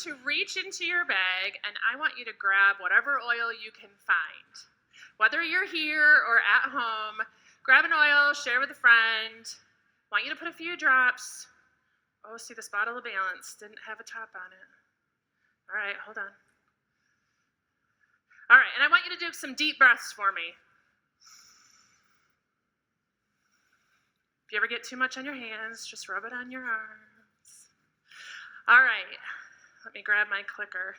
to reach into your bag and I want you to grab whatever oil you can find. Whether you're here or at home, grab an oil, share with a friend. I want you to put a few drops. Oh, see, this bottle of Balance didn't have a top on it. All right, hold on. All right, and I want you to do some deep breaths for me. If you ever get too much on your hands, just rub it on your arms. All right, let me grab my clicker.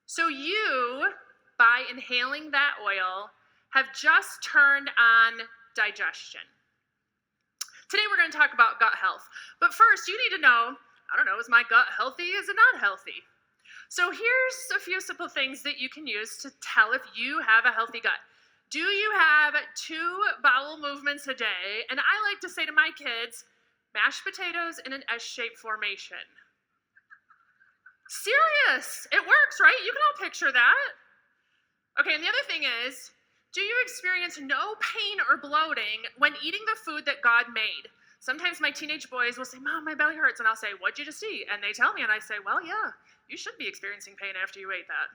So you, by inhaling that oil, have just turned on digestion. Today we're going to talk about gut health. But first, you need to know, I don't know, is my gut healthy? Is it not healthy? So here's a few simple things that you can use to tell if you have a healthy gut. Do you have 2 bowel movements a day? And I like to say to my kids, mashed potatoes in an S-shaped formation. Serious, it works, right? You can all picture that. Okay, and the other thing is, do you experience no pain or bloating when eating the food that God made? Sometimes my teenage boys will say, Mom, my belly hurts, and I'll say, what'd you just eat? And they tell me, and I say, well, yeah, you should be experiencing pain after you ate that.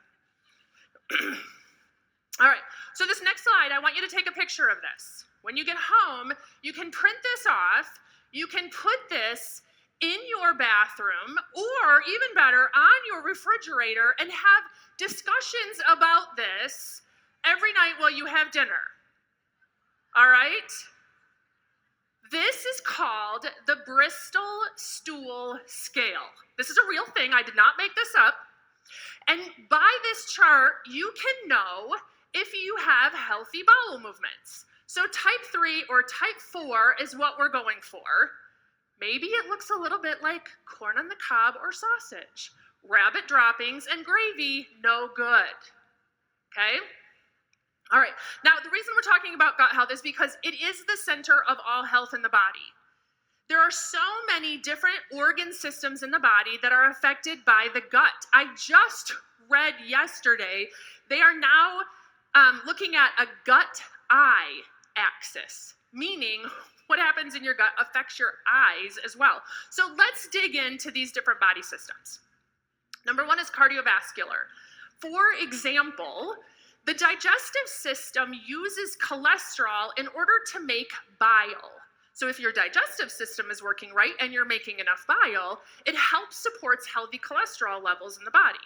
All right, so this next slide, I want you to take a picture of this. When you get home, you can print this off, you can put this in your bathroom, or even better, on your refrigerator, and have discussions about this every night while you have dinner. All right? This is called the Bristol Stool Scale. This is a real thing, I did not make this up. And by this chart, you can know if you have healthy bowel movements. So type 3 or type 4 is what we're going for. Maybe it looks a little bit like corn on the cob or sausage. Rabbit droppings and gravy, no good. Okay? All right, now the reason we're talking about gut health is because it is the center of all health in the body. There are so many different organ systems in the body that are affected by the gut. I just read yesterday, they are now looking at a gut-eye axis, meaning what happens in your gut affects your eyes as well. So let's dig into these different body systems. Number 1 is cardiovascular. For example, the digestive system uses cholesterol in order to make bile. So if your digestive system is working right and you're making enough bile, it helps supports healthy cholesterol levels in the body.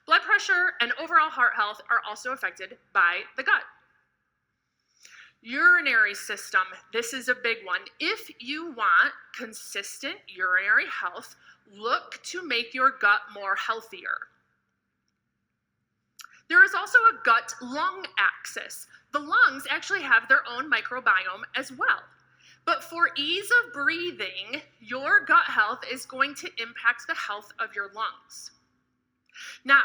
Blood pressure and overall heart health are also affected by the gut. Urinary system, this is a big one. If you want consistent urinary health, look to make your gut more healthier. There is also a gut-lung axis. The lungs actually have their own microbiome as well. But for ease of breathing, your gut health is going to impact the health of your lungs. Now,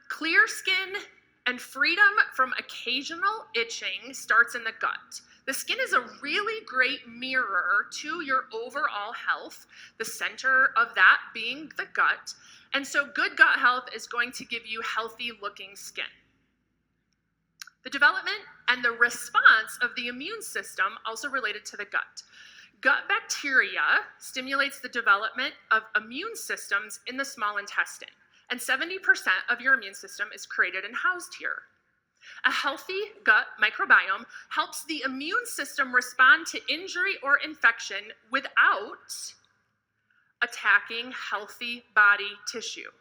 clear skin and freedom from occasional itching starts in the gut. The skin is a really great mirror to your overall health, the center of that being the gut. And so good gut health is going to give you healthy looking skin. The development and the response of the immune system also related to the gut. Gut bacteria stimulates the development of immune systems in the small intestine, and 70% of your immune system is created and housed here. A healthy gut microbiome helps the immune system respond to injury or infection without attacking healthy body tissue.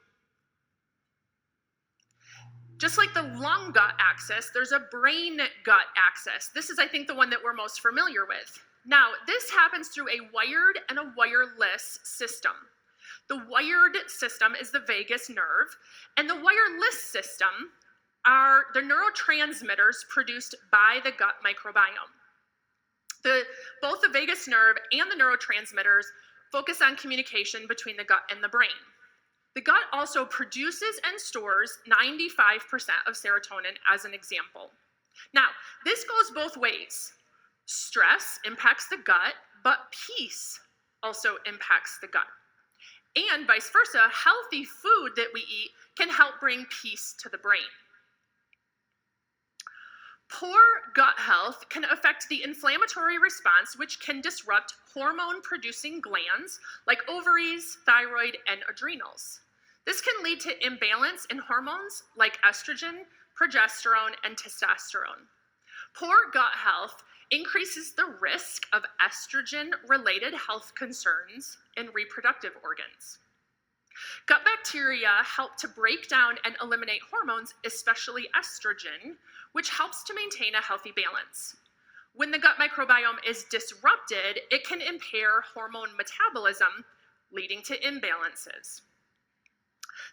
Just like the lung gut axis, there's a brain gut axis. This is, I think, the one that we're most familiar with. Now, this happens through a wired and a wireless system. The wired system is the vagus nerve, and the wireless system are the neurotransmitters produced by the gut microbiome. Both the vagus nerve and the neurotransmitters focus on communication between the gut and the brain. The gut also produces and stores 95% of serotonin, as an example. Now, this goes both ways. Stress impacts the gut, but peace also impacts the gut. And vice versa, healthy food that we eat can help bring peace to the brain. Poor gut health can affect the inflammatory response, which can disrupt hormone-producing glands like ovaries, thyroid, and adrenals. This can lead to imbalance in hormones like estrogen, progesterone, and testosterone. Poor gut health increases the risk of estrogen-related health concerns in reproductive organs. Gut bacteria help to break down and eliminate hormones, especially estrogen, which helps to maintain a healthy balance. When the gut microbiome is disrupted, it can impair hormone metabolism, leading to imbalances.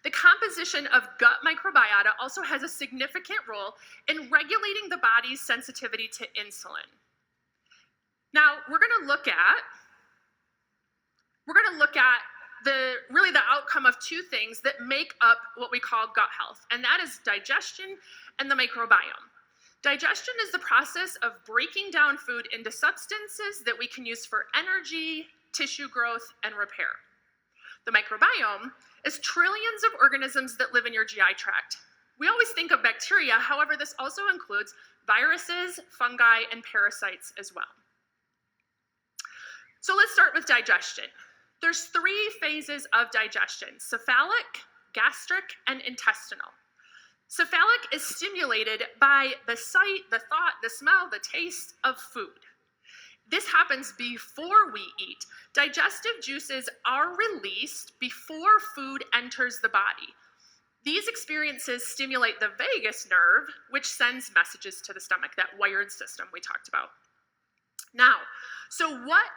The composition of gut microbiota also has a significant role in regulating the body's sensitivity to insulin. Now, we're going to look at the outcome of two things that make up what we call gut health, and that is digestion and the microbiome. Digestion is the process of breaking down food into substances that we can use for energy, tissue growth, and repair. The microbiome is trillions of organisms that live in your GI tract. We always think of bacteria, however, this also includes viruses, fungi, and parasites as well. So let's start with digestion. There's 3 phases of digestion: cephalic, gastric, and intestinal. Cephalic is stimulated by the sight, the thought, the smell, the taste of food. This happens before we eat. Digestive juices are released before food enters the body. These experiences stimulate the vagus nerve, which sends messages to the stomach, that wired system we talked about. Now, so what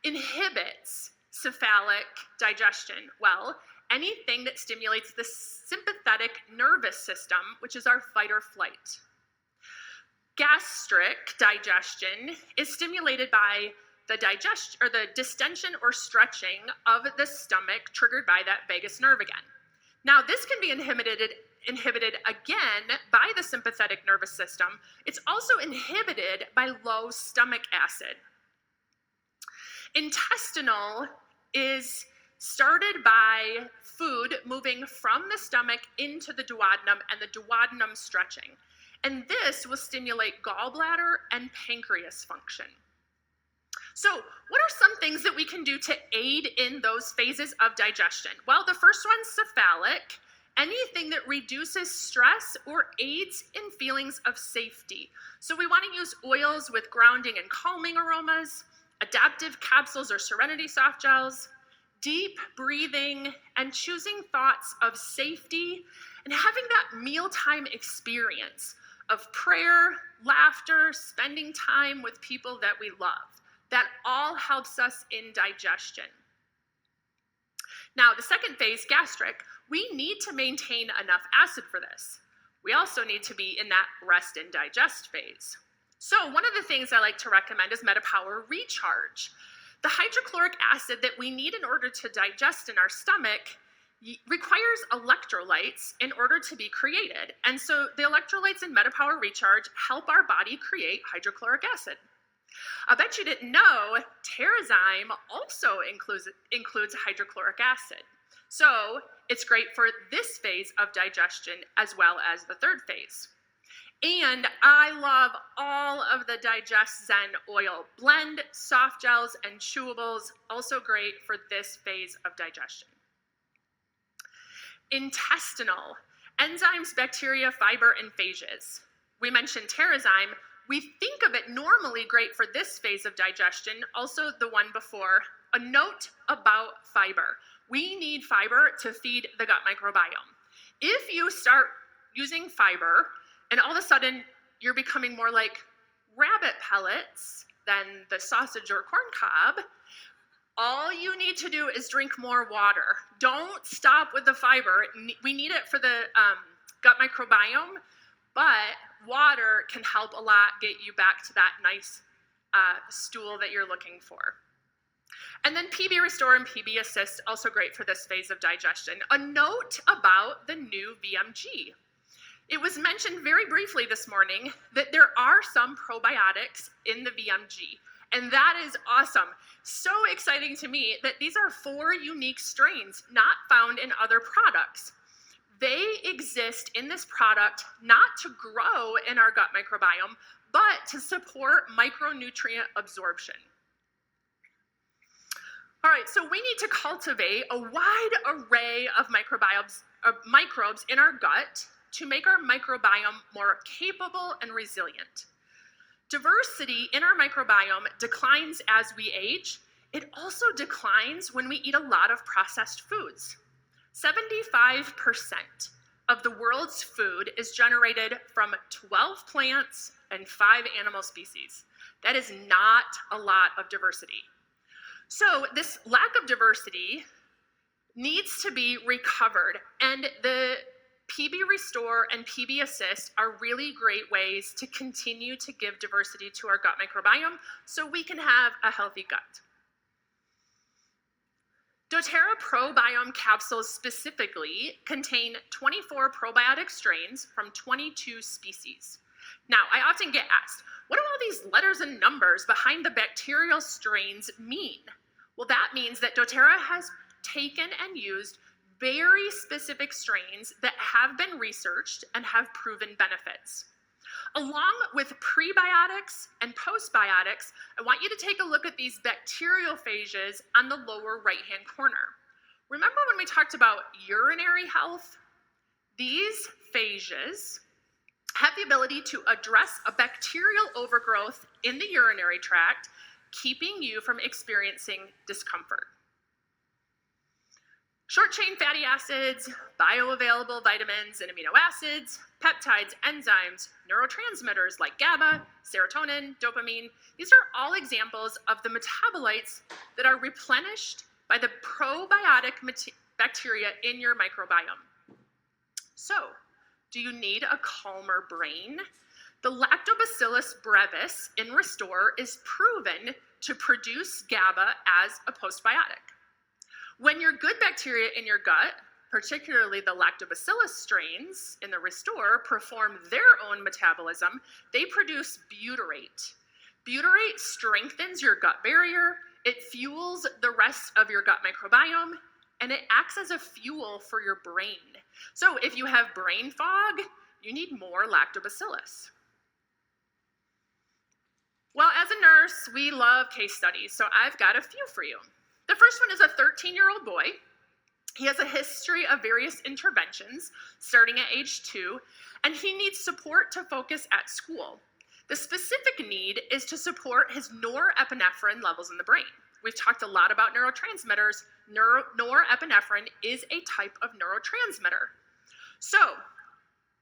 inhibits cephalic digestion? Well, anything that stimulates the sympathetic nervous system, which is our fight or flight. Gastric digestion is stimulated by the distension or stretching of the stomach triggered by that vagus nerve again. Now, this can be inhibited again by the sympathetic nervous system. It's also inhibited by low stomach acid. Intestinal is started by food moving from the stomach into the duodenum and the duodenum stretching. And this will stimulate gallbladder and pancreas function. So, what are some things that we can do to aid in those phases of digestion? Well, the first one's cephalic. Anything that reduces stress or aids in feelings of safety. So we want to use oils with grounding and calming aromas, adaptive capsules or serenity soft gels, deep breathing, and choosing thoughts of safety, and having that mealtime experience of prayer, laughter, spending time with people that we love. That all helps us in digestion. Now, the second phase, gastric, we need to maintain enough acid for this. We also need to be in that rest and digest phase. So one of the things I like to recommend is MetaPower Recharge. The hydrochloric acid that we need in order to digest in our stomach requires electrolytes in order to be created. And so the electrolytes in MetaPower Recharge help our body create hydrochloric acid. I bet you didn't know Terrazyme also includes hydrochloric acid. So it's great for this phase of digestion as well as the third phase. And I love all of the Digest Zen oil blend, soft gels, and chewables, also great for this phase of digestion. Intestinal, enzymes, bacteria, fiber, and phages. We mentioned Terrazyme. We think of it normally great for this phase of digestion, also the one before. A note about fiber. We need fiber to feed the gut microbiome. If you start using fiber, and all of a sudden you're becoming more like rabbit pellets than the sausage or corn cob, all you need to do is drink more water. Don't stop with the fiber. We need it for the gut microbiome, but water can help a lot get you back to that nice stool that you're looking for. And then PB Restore and PB Assist, also great for this phase of digestion. A note about the new VMG. It was mentioned very briefly this morning that there are some probiotics in the VMG, and that is awesome. So exciting to me that these are 4 unique strains not found in other products. They exist in this product not to grow in our gut microbiome, but to support micronutrient absorption. All right, so we need to cultivate a wide array of microbes in our gut to make our microbiome more capable and resilient. Diversity in our microbiome declines as we age. It also declines when we eat a lot of processed foods. 75% of the world's food is generated from 12 plants and 5 animal species. That is not a lot of diversity. So this lack of diversity needs to be recovered, and the PB Restore and PB Assist are really great ways to continue to give diversity to our gut microbiome so we can have a healthy gut. doTERRA ProBiome capsules specifically contain 24 probiotic strains from 22 species. Now, I often get asked, what do all these letters and numbers behind the bacterial strains mean? Well, that means that doTERRA has taken and used very specific strains that have been researched and have proven benefits. Along with prebiotics and postbiotics, I want you to take a look at these bacteriophages on the lower right-hand corner. Remember when we talked about urinary health? These phages have the ability to address a bacterial overgrowth in the urinary tract, keeping you from experiencing discomfort. Short-chain fatty acids, bioavailable vitamins and amino acids, peptides, enzymes, neurotransmitters like GABA, serotonin, dopamine, these are all examples of the metabolites that are replenished by the probiotic bacteria in your microbiome. So, do you need a calmer brain? The Lactobacillus brevis in Restore is proven to produce GABA as a postbiotic. When your good bacteria in your gut, particularly the lactobacillus strains in the Restore, perform their own metabolism, they produce butyrate. Butyrate strengthens your gut barrier, it fuels the rest of your gut microbiome, and it acts as a fuel for your brain. So if you have brain fog, you need more lactobacillus. Well, as a nurse, we love case studies, so I've got a few for you. The first one is a 13-year-old boy. He has a history of various interventions starting at age 2, and he needs support to focus at school. The specific need is to support his norepinephrine levels in the brain. We've talked a lot about neurotransmitters. Norepinephrine is a type of neurotransmitter. So,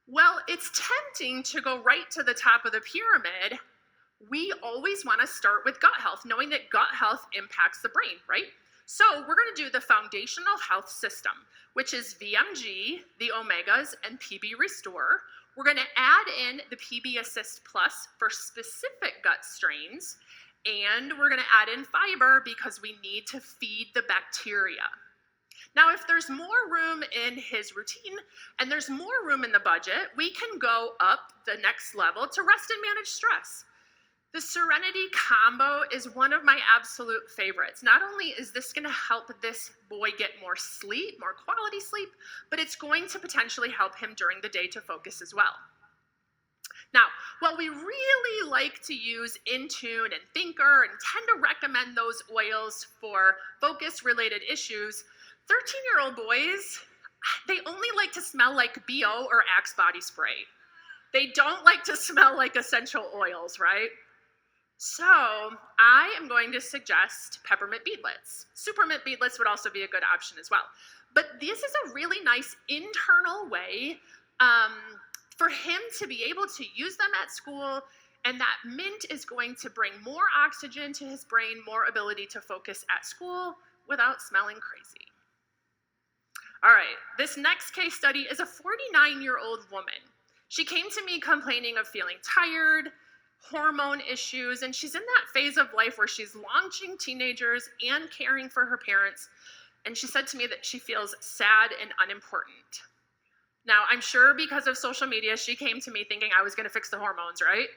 while it's tempting to go right to the top of the pyramid, we always want to start with gut health, knowing that gut health impacts the brain, right? So we're going to do the foundational health system, which is VMG, the omegas, and PB Restore. We're going to add in the PB Assist Plus for specific gut strains, and we're going to add in fiber because we need to feed the bacteria. Now, if there's more room in his routine and there's more room in the budget, we can go up the next level to rest and manage stress. The Serenity combo is one of my absolute favorites. Not only is this going to help this boy get more sleep, more quality sleep, but it's going to potentially help him during the day to focus as well. Now, while we really like to use Intune and Thinker and tend to recommend those oils for focus-related issues, 13-year-old boys, they only like to smell like BO or Axe body spray. They don't like to smell like essential oils, right? So I am going to suggest peppermint beadlets. Supermint beadlets would also be a good option as well. But this is a really nice internal way for him to be able to use them at school, and that mint is going to bring more oxygen to his brain, more ability to focus at school without smelling crazy. All right, this next case study is a 49-year-old woman. She came to me complaining of feeling tired, hormone issues, and she's in that phase of life where she's launching teenagers and caring for her parents, and she said to me that she feels sad and unimportant. Now, I'm sure because of social media, she came to me thinking I was going to fix the hormones, right?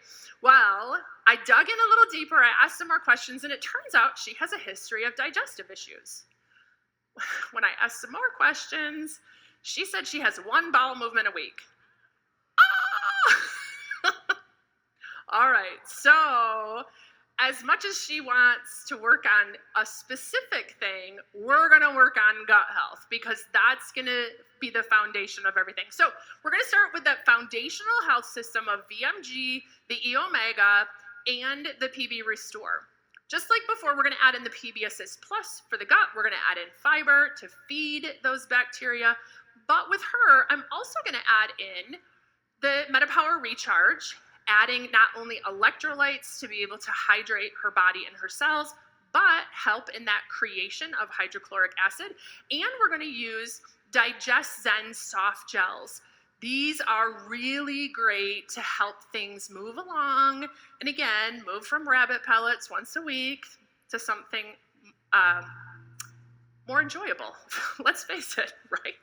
Well, I dug in a little deeper, I asked some more questions, and it turns out she has a history of digestive issues. When I asked some more questions, She said she has 1 bowel movement a week. Ah! All right, so as much as she wants to work on a specific thing, we're gonna work on gut health because that's gonna be the foundation of everything. So we're gonna start with that foundational health system of VMG, the E Omega, and the PB Restore. Just like before, we're gonna add in the PB Assist Plus for the gut. We're gonna add in fiber to feed those bacteria. But with her, I'm also gonna add in the MetaPower Recharge, adding not only electrolytes to be able to hydrate her body and her cells, but help in that creation of hydrochloric acid. And we're gonna use Digest Zen soft gels. These are really great to help things move along. And again, move from rabbit pellets once a week to something more enjoyable. Let's face it, right?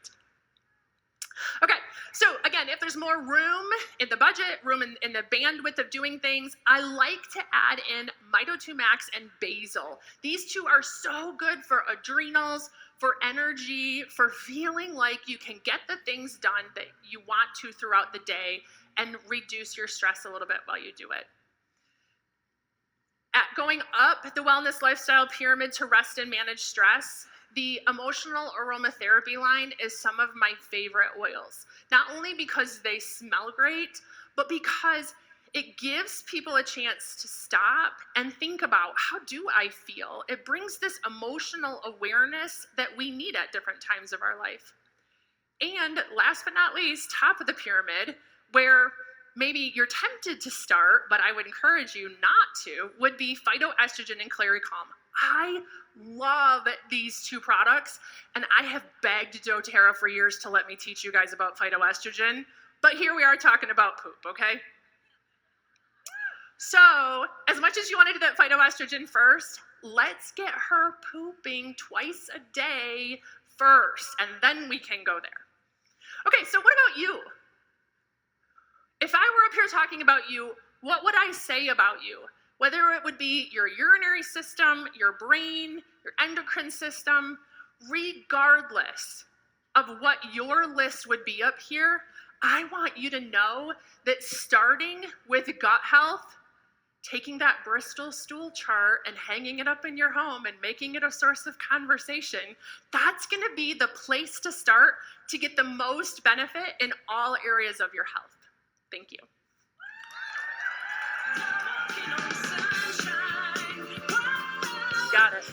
Okay, so again, if there's more room in the budget, room in the bandwidth of doing things, I like to add in Mito2 Max and Basil. These two are so good for adrenals, for energy, for feeling like you can get the things done that you want to throughout the day and reduce your stress a little bit while you do it. Going up the wellness lifestyle pyramid to rest and manage stress, the emotional aromatherapy line is some of my favorite oils. Not only because they smell great, but because it gives people a chance to stop and think about, how do I feel? It brings this emotional awareness that we need at different times of our life. And last but not least, top of the pyramid, where maybe you're tempted to start, but I would encourage you not to, would be phytoestrogen and Claricalm. I love these two products, and I have begged doTERRA for years to let me teach you guys about phytoestrogen, but here we are talking about poop, okay? So, as much as you want to do that phytoestrogen first, let's get her pooping twice a day first, and then we can go there. Okay, so what about you? If I were up here talking about you, what would I say about you? Whether it would be your urinary system, your brain, your endocrine system, regardless of what your list would be up here, I want you to know that starting with gut health, taking that Bristol stool chart and hanging it up in your home and making it a source of conversation, that's gonna be the place to start to get the most benefit in all areas of your health. Thank you. Got it.